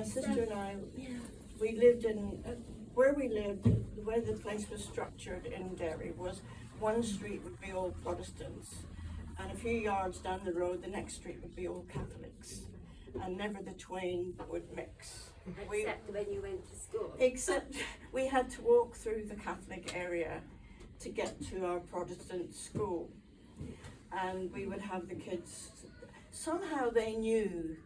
sister and I, Yeah. we lived in, where we lived, the way the place was structured in Derry was one street would be all Protestants, and a few yards down the road, the next street would be all Catholics, and never the twain would mix. Except when you went to school. Except we had to walk through the Catholic area to get to our Protestant school, and we would have the kids, somehow they knew.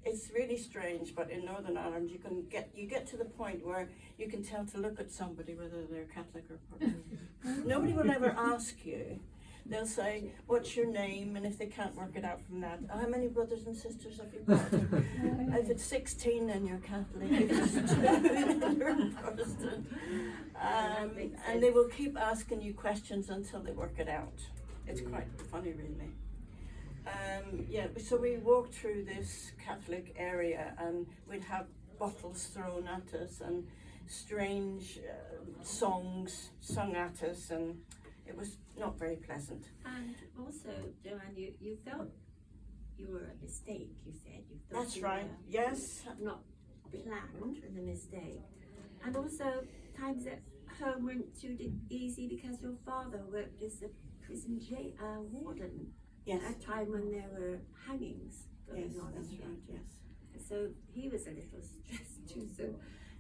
It's really strange, but in Northern Ireland you get to the point where you can tell to look at somebody whether they're Catholic or Protestant. Nobody will ever ask you. They'll say, what's your name? And if they can't work it out from that, how many brothers and sisters have you got? If it's 16, then you're Catholic. If it's 2, then you're Protestant. And they will keep asking you questions until they work it out. It's quite funny, really. Yeah, so we walked through this Catholic area, and we'd have bottles thrown at us and strange songs sung at us, and it was not very pleasant. And also, Joanne, you felt you were a mistake, you said. You thought That's you right, were yes. not planned as a mistake. And also, times at home weren't too easy because your father worked as a prison warden. Yes, At a time when there were hangings going yes, on. that's in right, there. yes. So he was a little stressed too. So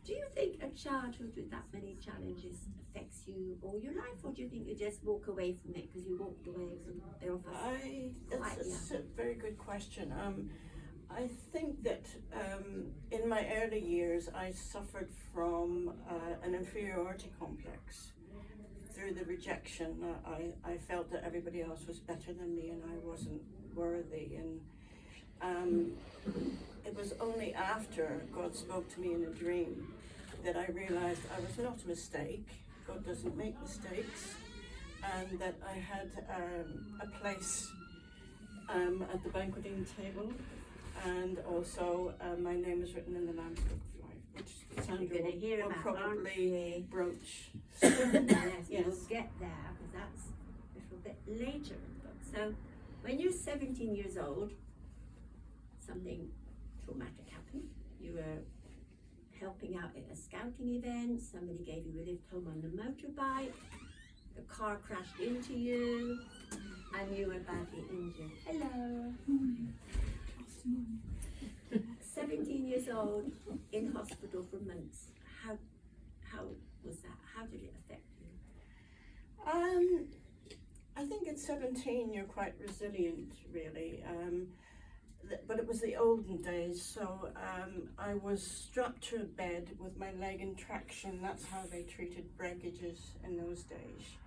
do you think a childhood with that many challenges affects you all your life, or do you think you just walk away from it because you walked away from the office? That's a very good question. I think that in my early years I suffered from an inferiority complex. Through the rejection, I felt that everybody else was better than me and I wasn't worthy. And it was only after God spoke to me in a dream that I realized I was not a mistake. God doesn't make mistakes. And that I had a place at the banqueting table, and also my name is written in the Lamb's Book of Life, which Sandra will probably broach. Yes, we'll get there because that's a little bit later. So when you're 17 years old, something traumatic happened. You were helping out at a scouting event, somebody gave you a lift home on the motorbike, the car crashed into you, and you were badly injured. Hello. 17 years old, in hospital for months. How was that? How did it affect you? I think at 17 you're quite resilient, really. But it was the olden days, so I was strapped to a bed with my leg in traction. That's how they treated breakages in those days.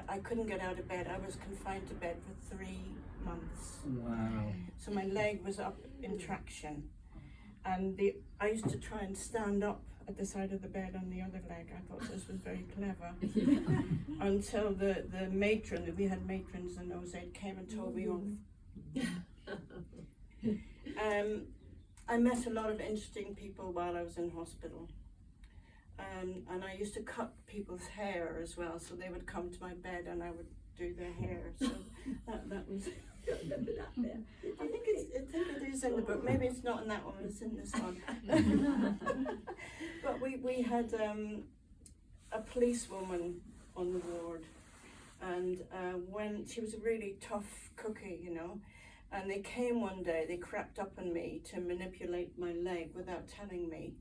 I couldn't get out of bed. I was confined to bed for 3 months. Wow. So my leg was up in traction. And I used to try and stand up at the side of the bed on the other leg. I thought this was very clever. Until the matron, we had matrons in those days, came and told me off. I met a lot of interesting people while I was in hospital. And I used to cut people's hair as well, so they would come to my bed and I would do their hair. So that was... I think it is in the book. Maybe it's not in that one, it's in this one. But we had a policewoman on the ward, and when she was a really tough cookie, you know, and they came one day, they crept up on me to manipulate my leg without telling me.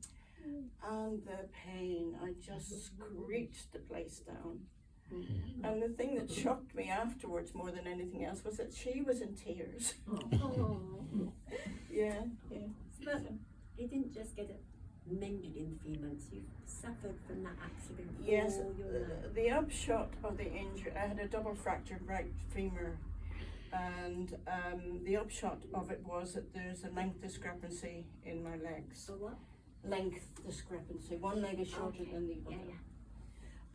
And the pain, I just screeched the place down. And the thing that shocked me afterwards more than anything else was that she was in tears. Oh. Yeah. But you didn't just get it mended in 3 months, you suffered from that accident Yes, all your life. the upshot of the injury, I had a double fractured right femur, and the upshot of it was that there's a length discrepancy in my legs. So what? Length discrepancy. One leg is shorter than the other. Yeah.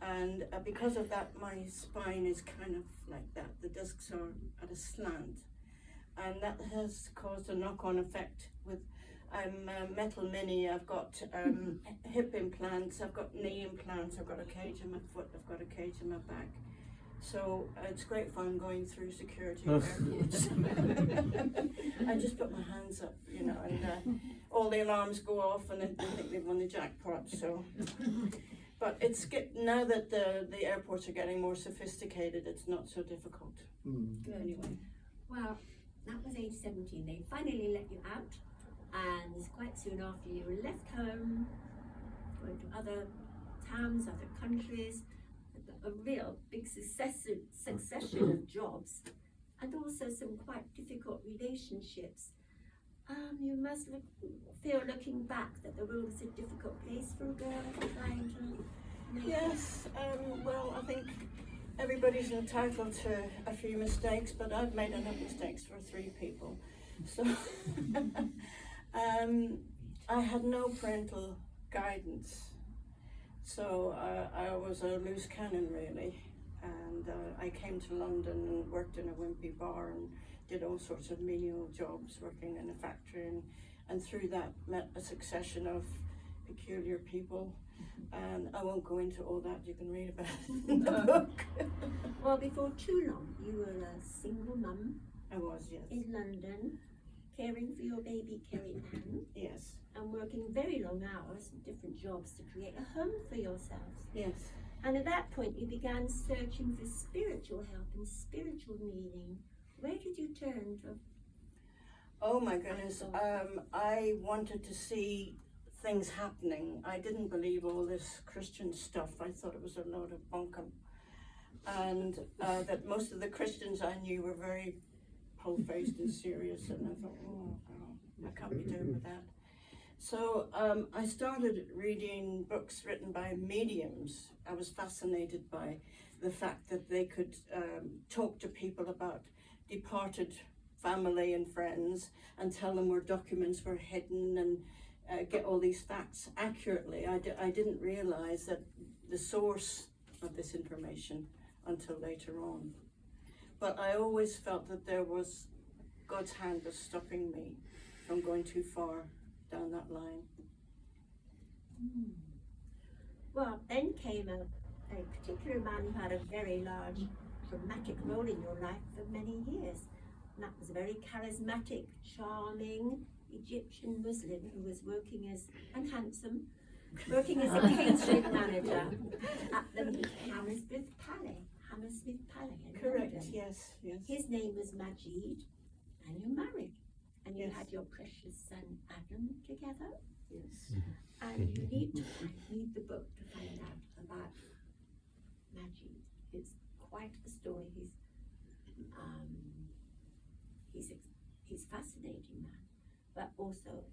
And because of that, my spine is kind of like that. The discs are at a slant. And that has caused a knock-on effect with, I'm metal mini, I've got hip implants, I've got knee implants, I've got a cage in my foot, I've got a cage in my back. So it's great fun going through security at airports. I just put my hands up, you know, and all the alarms go off and they think they've won the jackpot. So, but now that the airports are getting more sophisticated, it's not so difficult. Anyway. Well, that was age 17. They finally let you out, and quite soon after you left home, going to other towns, other countries, a real big succession of jobs, and also some quite difficult relationships. You must feel looking back that the world is a difficult place for a girl trying to make Yes, well, I think everybody's entitled to a few mistakes, but I've made enough mistakes for 3 people. So I had no parental guidance. So I was a loose cannon, really, and I came to London and worked in a wimpy bar and did all sorts of menial jobs, working in a factory, and through that met a succession of peculiar people, and I won't go into all that, you can read about it in the book. Well, before too long, you were a single mum I was, yes. in London, caring for your baby Kerry Ann, Yes, and working very long hours in different jobs to create a home for yourselves. yes. And at that point, you began searching for spiritual help and spiritual meaning. Where did you turn to? Oh my goodness, I wanted to see things happening. I didn't believe all this Christian stuff. I thought it was a load of bunkum. And that most of the Christians I knew were very pole-faced and serious, and I thought, oh, I can't be doing with that. So I started reading books written by mediums. I was fascinated by the fact that they could talk to people about departed family and friends and tell them where documents were hidden and get all these facts accurately. I didn't realize that the source of this information until later on. But I always felt that there was, God's hand was stopping me from going too far down that line. Well, then came a particular man who had a very large dramatic role in your life for many years. And that was a very charismatic, charming Egyptian Muslim who was working as, and handsome, working as a catering manager at the Hammersmith Palais. In Correct, London. yes. His name was Majid, and you married. And you Yes. had your precious son Adam together. Yes. And you need to read the book to find out about Majid. It's quite a story. He's a fascinating man, but also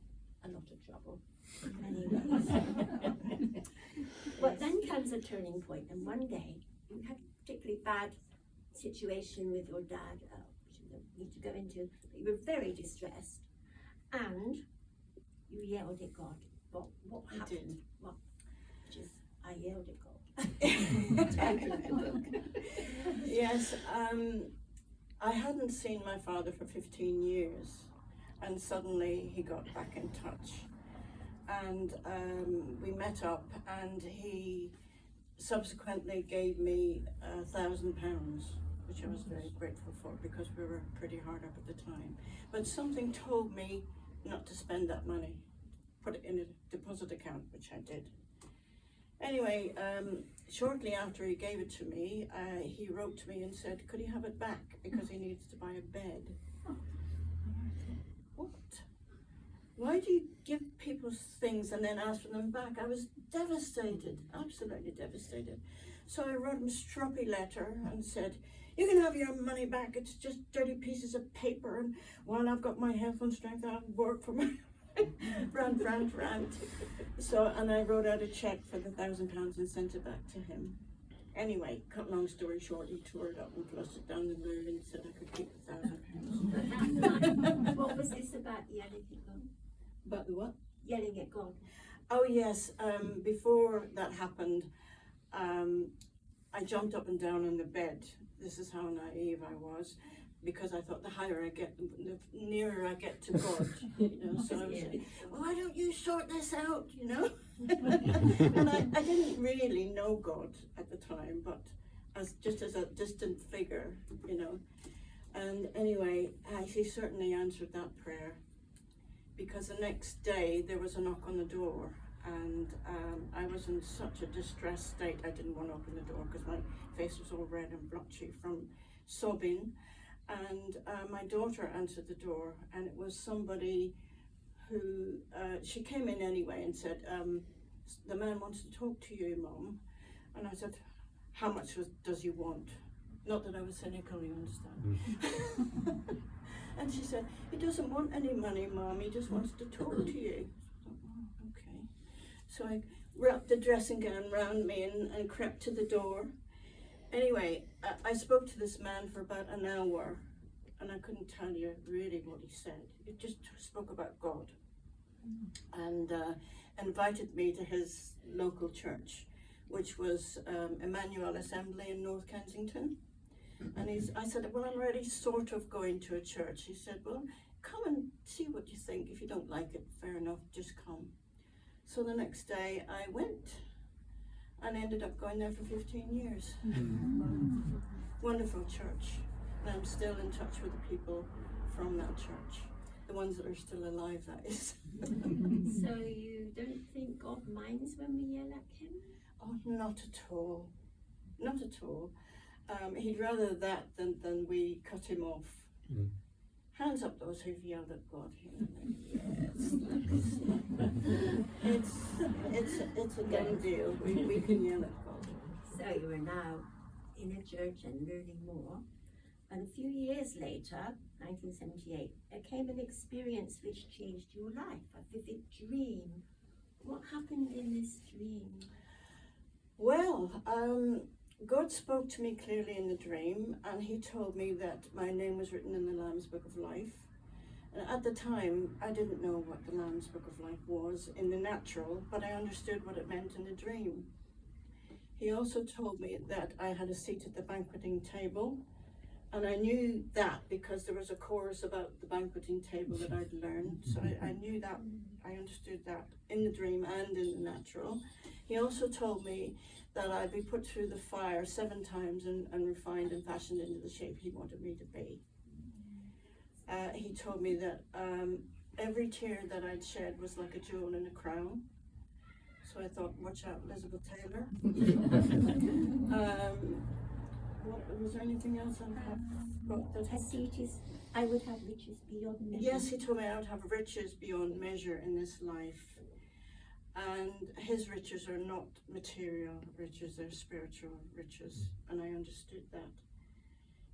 a lot of trouble in many ways. But then comes a turning point, and one day you had a particularly bad situation with your dad, which I don't need to go into, but you were very distressed, and you yelled at God. What I happened? did. What? Just, I yelled at God. Yes, I hadn't seen my father for 15 years, and suddenly he got back in touch, and we met up, and he subsequently gave me £1,000, which I was very grateful for because we were pretty hard up at the time. But something told me not to spend that money, put it in a deposit account, which I did. Anyway, shortly after he gave it to me, he wrote to me and said, could he have it back because he needs to buy a bed. What? Why do you give people things and then ask for them back? I was devastated, absolutely devastated. So I wrote him a stroppy letter and said, you can have your money back, it's just dirty pieces of paper, and while I've got my health and strength, I'll work for my rant. So, and I wrote out a check for the £1,000 and sent it back to him. Anyway, cut long story short, he tore it up and flushed it down the moon and said I could keep the £1,000. What was this about yelling at God? But the what? Yelling at God. Oh yes, before that happened, I jumped up and down on the bed. This is how naive I was, because I thought the higher I get, the nearer I get to God. You know, so I was saying, well, why don't you sort this out? You know, and I didn't really know God at the time, but as a distant figure, you know. And anyway, he certainly answered that prayer, because the next day there was a knock on the door, and I was in such a distressed state I didn't want to open the door because my face was all red and blotchy from sobbing. And my daughter answered the door, and it was somebody who, she came in anyway and said, the man wants to talk to you, Mum. And I said, how much does he want? Not that I was cynical, you understand. And she said, he doesn't want any money, Mum, he just wants to talk to you. I thought, oh, okay. So I wrapped the dressing gown round me and crept to the door. Anyway, I spoke to this man for about an hour, and I couldn't tell you really what he said. He just spoke about God, and invited me to his local church, which was Emmanuel Assembly in North Kensington. And I said, well, I'm already sort of going to a church. He said, well, come and see what you think. If you don't like it, fair enough, just come. So the next day I went, and ended up going there for 15 years. Wonderful church. And I'm still in touch with the people from that church. The ones that are still alive, that is. So you don't think God minds when we yell at him? Oh, not at all. Not at all. He'd rather that than we cut him off. Hands up those who've yelled at God. Yes. It's a done deal. We can yell at God. So you are now in a church and learning more. And a few years later, 1978, there came an experience which changed your life, a vivid dream. What happened in this dream? Well, God spoke to me clearly in the dream, and he told me that my name was written in the Lamb's Book of Life. And at the time, I didn't know what the Lamb's Book of Life was in the natural, but I understood what it meant in the dream. He also told me that I had a seat at the banqueting table, and I knew that because there was a chorus about the banqueting table that I'd learned. So I knew that, I understood that in the dream and in the natural. He also told me that I'd be put through the fire 7 times and refined and fashioned into the shape he wanted me to be. He told me that every tear that I'd shed was like a jewel in a crown. So I thought, watch out, Elizabeth Taylor. Was there anything else I would have riches beyond measure. Yes, he told me I would have riches beyond measure in this life. And his riches are not material riches, they're spiritual riches. And I understood that.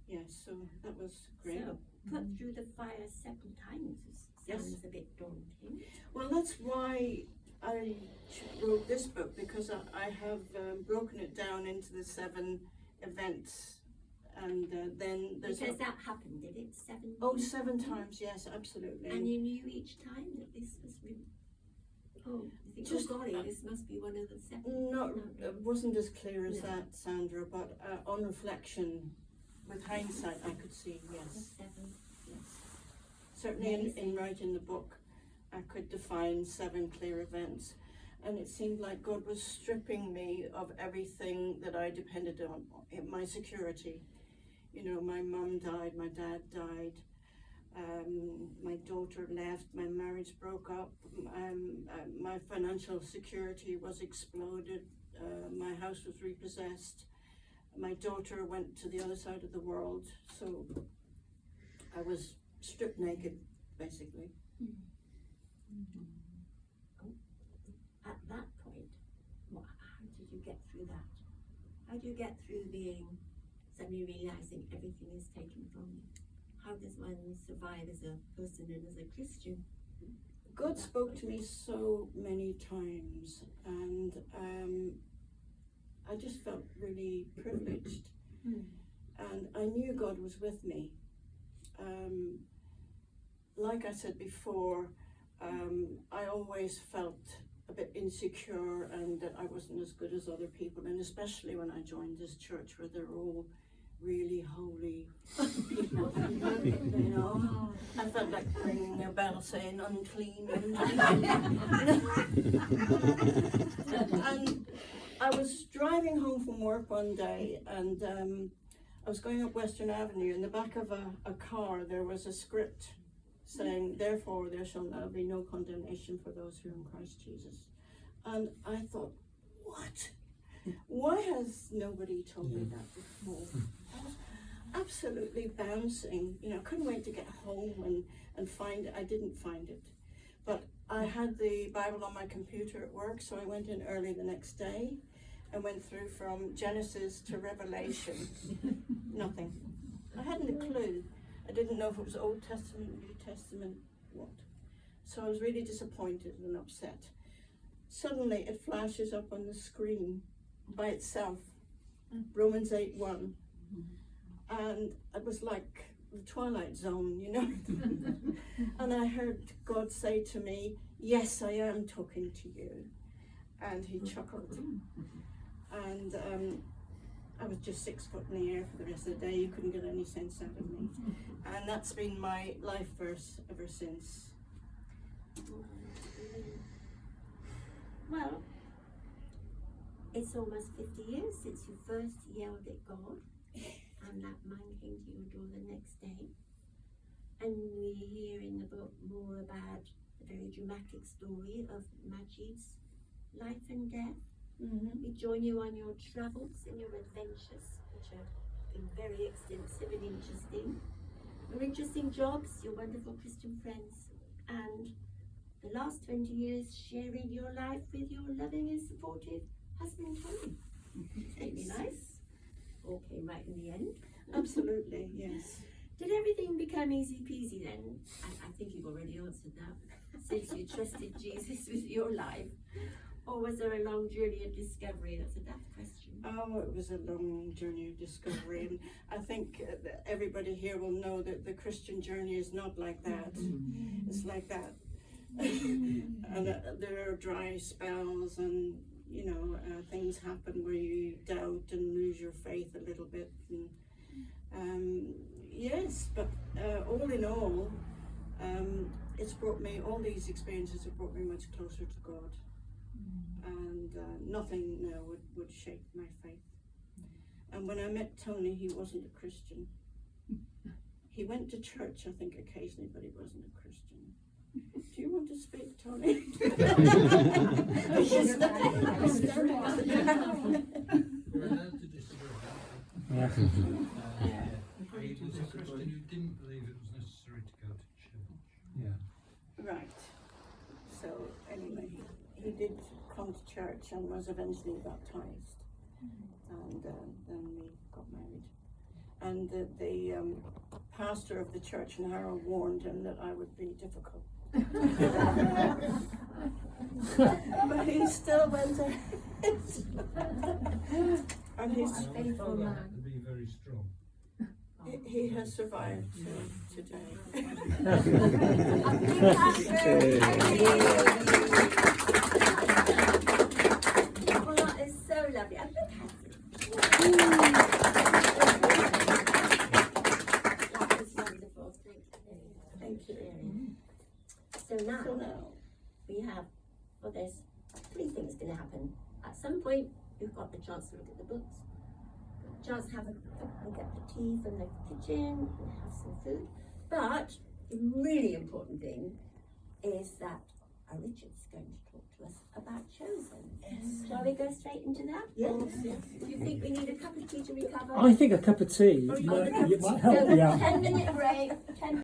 Yes, so that was great. So, put through the fire 7 times sounds a bit daunting. Well, that's why I wrote this book, because I have broken it down into the 7 events. And then there's... Because that happened, did it? 7 times? Oh, 7 times, yes, absolutely. And you knew each time that this was written? Oh, you think, Just, oh golly, this must be one of the 7. No, it wasn't as clear as that, Sandra, but on reflection, with hindsight, I could see, yes. 7, Yes. Certainly in writing the book, I could define 7 clear events. And it seemed like God was stripping me of everything that I depended on, my security. You know, my mum died, my dad died, my daughter left, my marriage broke up, my financial security was exploded, my house was repossessed, my daughter went to the other side of the world, so I was stripped naked, basically. At that point, how did you get through that? How do you get through being suddenly realizing everything is taken from you? How does one survive as a person and as a Christian? God spoke to me so many times, and I just felt really privileged. And I knew God was with me. Like I said before, I always felt a bit insecure and that I wasn't as good as other people, and especially when I joined this church where they're all really holy people, you know. I felt like ringing a bell saying unclean, unclean. And I was striving driving home from work one day, and I was going up Western Avenue. In the back of a car, there was a script saying, "Therefore there shall now be no condemnation for those who are in Christ Jesus." And I thought, what? Why has nobody told me that before? I was absolutely bouncing. You know, I couldn't wait to get home and find it. I didn't find it. But I had the Bible on my computer at work, so I went in early the next day and went through from Genesis to Revelation. Nothing. I hadn't a clue. I didn't know if it was Old Testament, New Testament, what. So I was really disappointed and upset. Suddenly it flashes up on the screen by itself, Romans 8:1. And it was like the Twilight Zone, you know. And I heard God say to me, "Yes, I am talking to you." And he chuckled. And I was just 6 foot in the air for the rest of the day. You couldn't get any sense out of me. And that's been my life verse ever since. Well, it's almost 50 years since you first yelled at God, and that man came to your door the next day. And we hear in the book more about the very dramatic story of Majid's life and death. Mm-hmm. We join you on your travels and your adventures, which have been very extensive and interesting. Your interesting jobs, your wonderful Christian friends, and the last 20 years sharing your life with your loving and supportive husband, Tony. Really nice. All came right in the end. Absolutely, yes. Did everything become easy peasy then? I think you've already answered that. Since you trusted Jesus with your life. Or was there a long journey of discovery? That's a daft question. Oh, it was a long journey of discovery, and I think everybody here will know that the Christian journey is not like that. It's like that. And there are dry spells, and you know, things happen where you doubt and lose your faith a little bit. And, yes, but all in all, it's brought me, all these experiences have brought me much closer to God. And nothing now would shake my faith. And when I met Tony, he wasn't a Christian. He went to church, I think, occasionally, but he wasn't a Christian. Do you want to speak, Tony? We're allowed to disagree. He was a Christian who didn't believe it was necessary to go to church. Yeah. Right. So anyway, he did come to church and was eventually baptized, and then we got married. And the pastor of the church in Harrow warned him that I would be difficult. But he still went ahead. And he's Faithful man. To be very strong. he has survived to today. Well, that is so lovely. And look at it. That was wonderful. Thank you. So So now now, we have, well, there's 3 things going to happen. At some point, you've got the chance to look at the books, chance to have a look at the tea from the kitchen, and have some food. But the really important thing is that Richard's going to talk to us about Chosen. Yes. Shall we go straight into that? Yes. Or do you think we need a cup of tea to recover? I think a cup of tea Or you might want a cup of help tea? you out. 10-minute break. 10